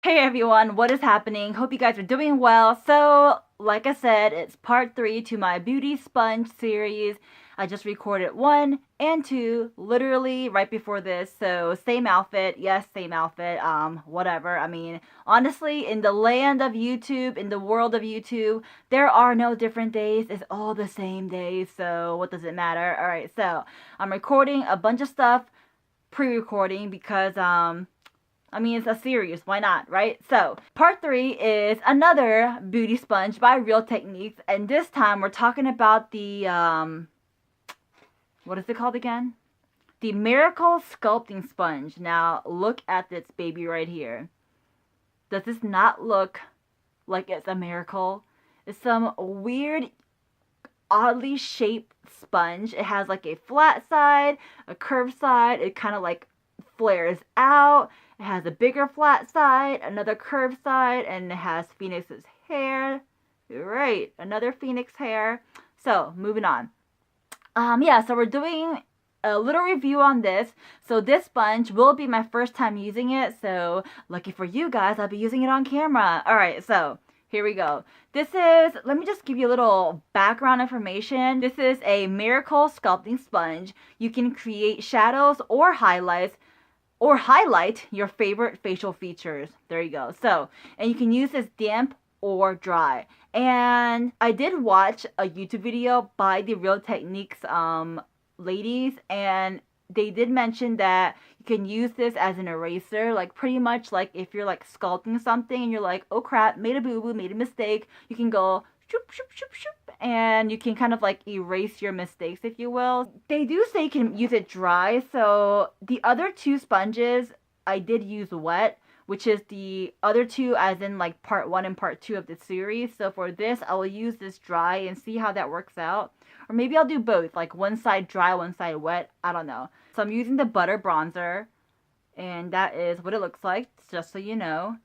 Hey everyone, what is happening? Hope you guys are doing well. So, like I said, it's part 3 to my beauty sponge series. I just recorded 1 and 2 literally right before this. So, same outfit. Yes, same outfit. Whatever. I mean, honestly, in the land of YouTube, in the world of YouTube, there are no different days. It's all the same days. So, what does it matter? All right. So, I'm recording a bunch of stuff pre-recording because I mean, it's a series. Why not, right? So, part 3 is another beauty sponge by Real Techniques. And this time, we're talking about the, what is it called again? The Miracle Sculpting Sponge. Now, look at this baby right here. Does this not look like it's a miracle? It's some weird, oddly shaped sponge. It has like a flat side, a curved side. It kind of like flares out. It has a bigger flat side, another curved side, and it has Phoenix's hair. Right, another Phoenix hair. So, moving on. Yeah, so we're doing a little review on this. So this sponge will be my first time using it. So, lucky for you guys, I'll be using it on camera. Alright, so here we go. This is, let me just give you a little background information. This is a Miracle Sculpting Sponge. You can create shadows or highlights or highlight your favorite facial features. There you go. So, and you can use this damp or dry. And I did watch a YouTube video by the Real Techniques ladies, and they did mention that you can use this as an eraser, like pretty much like if you're like sculpting something and you're like, oh crap, made a boo-boo, made a mistake, you can go shoop, shoop, shoop, shoop, and you can kind of like erase your mistakes, if you will. They do say you can use it dry, so the other 2 sponges I did use wet, which is the other 2 as in like part 1 and part 2 of the series. So for this, I will use this dry and see how that works out. Or maybe I'll do both, like one side dry, one side wet. I don't know. So I'm using the butter bronzer, and that is what it looks like, just so you know.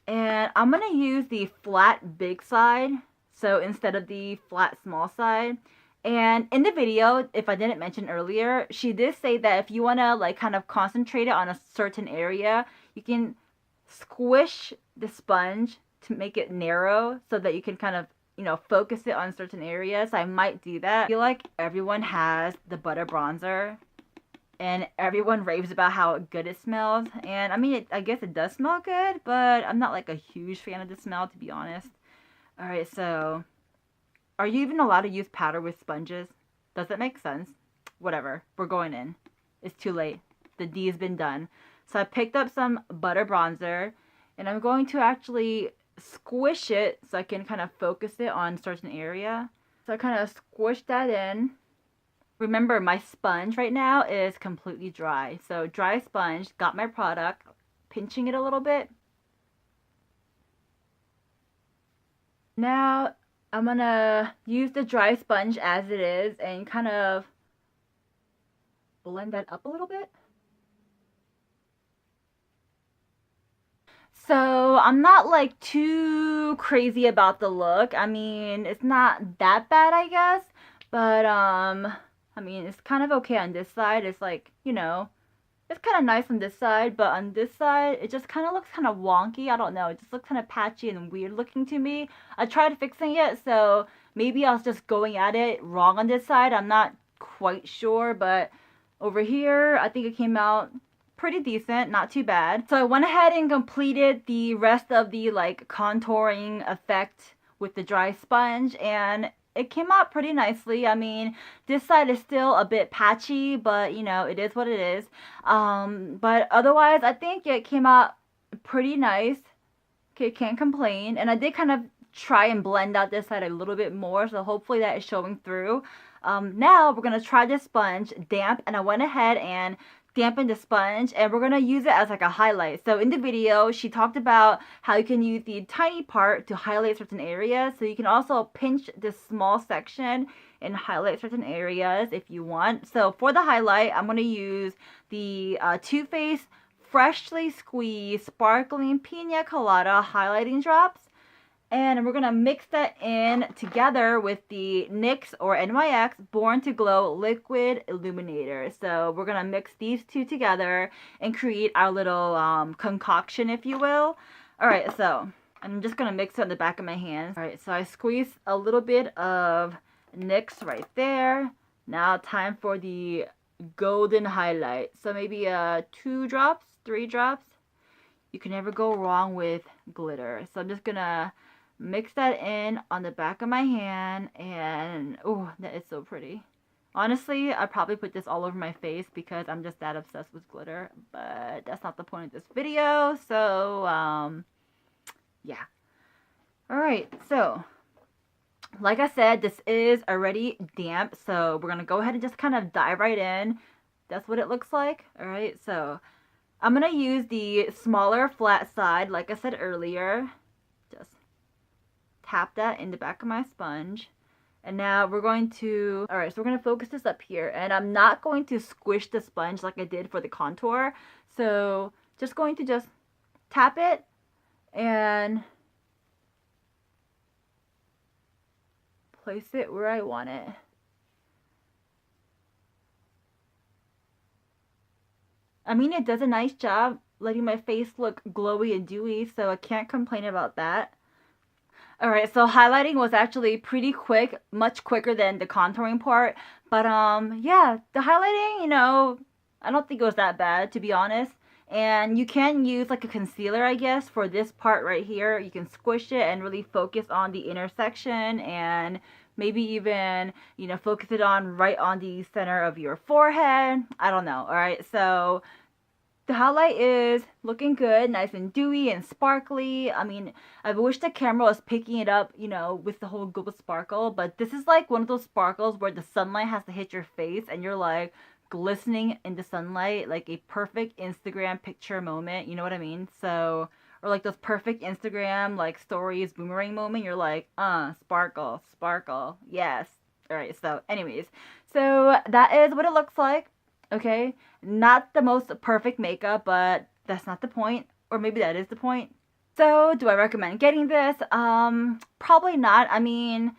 And I'm going to use the flat big side, so instead of the flat small side. And in the video, if I didn't mention earlier, she did say that if you want to like kind of concentrate it on a certain area, you can squish the sponge to make it narrow so that you can kind of, you know, focus it on certain areas. So I might do that. I feel like everyone has the butter bronzer and everyone raves about how good it smells. And I mean, I guess it does smell good, but I'm not like a huge fan of the smell, to be honest. Alright, so are you even allowed to use powder with sponges? Does that make sense? Whatever. We're going in. It's too late. The D has been done. So I picked up some butter bronzer, and I'm going to actually squish it so I can kind of focus it on a certain area. So I kind of squish that in. Remember, my sponge right now is completely dry. So dry sponge, got my product, pinching it a little bit. Now I'm gonna use the dry sponge as it is and kind of blend that up a little bit. So I'm not like too crazy about the look. I mean, it's not that bad, I guess, but I mean, it's kind of okay on this side. It's like, you know, it's kind of nice on this side, but on this side, it just kind of looks kind of wonky. I don't know. It just looks kind of patchy and weird looking to me. I tried fixing it, so maybe I was just going at it wrong on this side. I'm not quite sure, but over here, I think it came out pretty decent, not too bad. So I went ahead and completed the rest of the like contouring effect with the dry sponge, and it came out pretty nicely. I mean, this side is still a bit patchy, but you know, it is what it is. But otherwise, I think it came out pretty nice. Okay, can't complain. And I did kind of try and blend out this side a little bit more, so hopefully that is showing through. Now we're gonna try this sponge damp, and I went ahead and dampen the sponge, and we're going to use it as like a highlight. So in the video, she talked about how you can use the tiny part to highlight certain areas. So you can also pinch this small section and highlight certain areas if you want. So for the highlight, I'm going to use the Too Faced Freshly Squeezed Sparkling Pina Colada Highlighting Drops. And we're going to mix that in together with the NYX or NYX Born to Glow Liquid Illuminator. So we're going to mix these two together and create our little concoction, if you will. Alright, so I'm just gonna mix it on the back of my hands. Alright, so I squeezed a little bit of NYX right there. Now time for the golden highlight. So maybe 2 drops, 3 drops. You can never go wrong with glitter. So I'm just gonna mix that in on the back of my hand, and oh, that is so pretty. Honestly, I'd probably put this all over my face because I'm just that obsessed with glitter, but that's not the point of this video, so yeah. Alright, so like I said, this is already damp, so we're gonna go ahead and just kind of dive right in. That's what it looks like. Alright, so I'm gonna use the smaller flat side, like I said earlier. Just tap that in the back of my sponge. And now we're going to, alright, so we're going to focus this up here. And I'm not going to squish the sponge like I did for the contour. So just going to just tap it and place it where I want it. I mean, it does a nice job letting my face look glowy and dewy, so I can't complain about that. Alright, so highlighting was actually pretty quick, much quicker than the contouring part. But yeah, the highlighting, you know, I don't think it was that bad, to be honest. And you can use like a concealer, I guess, for this part right here. You can squish it and really focus on the intersection, and maybe even, you know, focus it on right on the center of your forehead. I don't know. Alright, so the highlight is looking good, nice and dewy and sparkly. I mean, I wish the camera was picking it up, you know, with the whole gold sparkle, but this is like one of those sparkles where the sunlight has to hit your face and you're like glistening in the sunlight, like a perfect Instagram picture moment, you know what I mean? So, or like those perfect Instagram like stories boomerang moment, you're like, sparkle, sparkle, yes. Alright, so anyways, so that is what it looks like. Okay, not the most perfect makeup, but that's not the point, or maybe that is the point. So, do I recommend getting this? Probably not. I mean,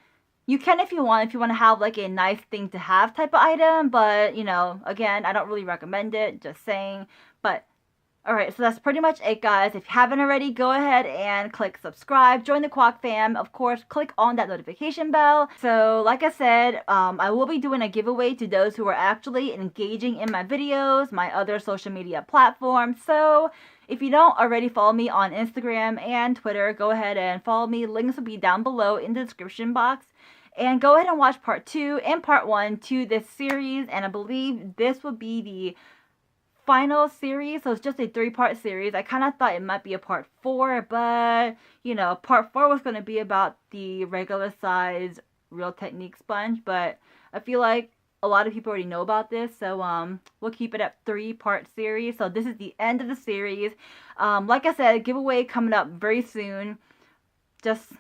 you can if you want to have like a nice thing to have type of item, but you know, again, I don't really recommend it, just saying. But alright, so that's pretty much it, guys. If you haven't already, go ahead and click subscribe. Join the Kwak fam. Of course, click on that notification bell. So, like I said, I will be doing a giveaway to those who are actually engaging in my videos, my other social media platforms. So, if you don't already follow me on Instagram and Twitter, go ahead and follow me. Links will be down below in the description box. And go ahead and watch part 2 and part 1 to this series. And I believe this will be the final series, so it's just a 3-part series. I kind of thought it might be a part 4, but you know, part 4 was going to be about the regular size Real Technique sponge, but I feel like a lot of people already know about this, so we'll keep it at 3-part series. So this is the end of the series. Like I said, giveaway coming up very soon, just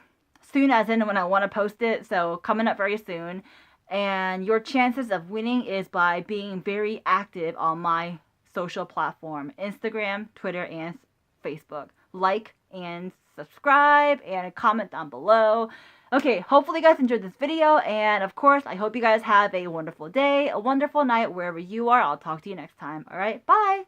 soon as in when I want to post it, so coming up very soon. And your chances of winning is by being very active on my social platform, Instagram, Twitter, and Facebook. Like and subscribe and comment down below. Okay, hopefully you guys enjoyed this video, and of course, I hope you guys have a wonderful day, a wonderful night, wherever you are. I'll talk to you next time. Alright, bye!